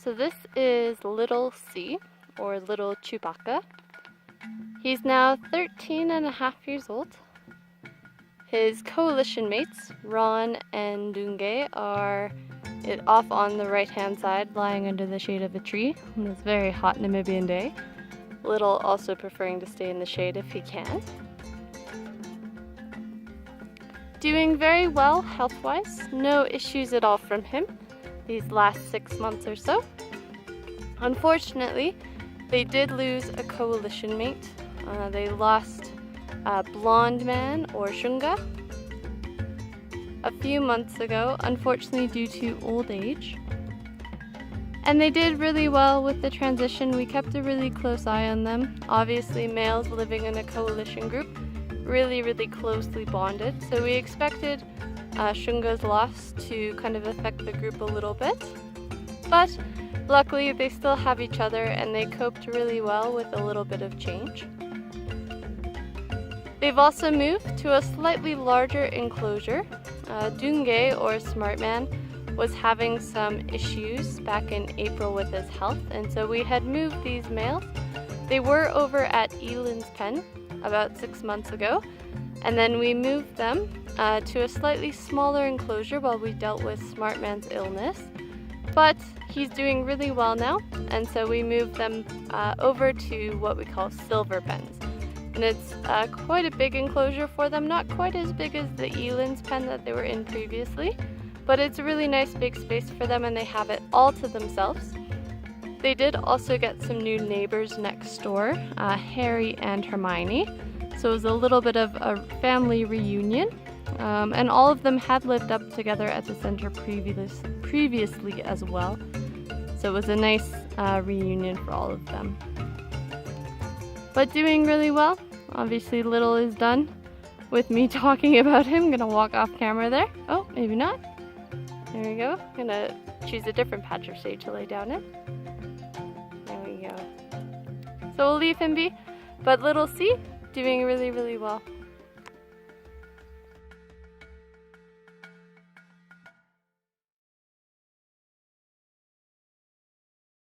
So this is little C, or little Chewbacca. He's now 13 and a half years old. His coalition mates, Ron and Dungay, are off on the right-hand side, lying under the shade of a tree on this very hot Namibian day. Little also preferring to stay in the shade if he can. Doing very well health-wise, no issues at all from him these last 6 months or so. Unfortunately, they did lose a coalition mate. They lost Blonde Man, or Shunga, a few months ago, unfortunately due to old age. And they did really well with the transition. We kept a really close eye on them. Obviously, males living in a coalition group really closely bonded, so we expected Shunga's loss to kind of affect the group a little bit, but luckily they still have each other and they coped really well with a little bit of change. They've also moved to a slightly larger enclosure. Dungay, or Smart Man, was having some issues back in April with his health, and so we had moved these males. They were over at Eland's pen about 6 months ago, and then we moved them to a slightly smaller enclosure while we dealt with Smart Man's illness. But he's doing really well now, and so we moved them over to what we call silver pens. And it's quite a big enclosure for them, not quite as big as the Eland's pen that they were in previously, but it's a really nice big space for them and they have it all to themselves. They did also get some new neighbors next door, Harry and Hermione, so it was a little bit of a family reunion, and all of them had lived up together at the center previously as well, so it was a nice reunion for all of them. But doing really well. Obviously Little is done with me talking about him. Gonna walk off camera there. Oh, maybe not. There we go. Gonna choose a different patch of shade to lay down in. There we go. So we'll leave him be, but Little C doing really well.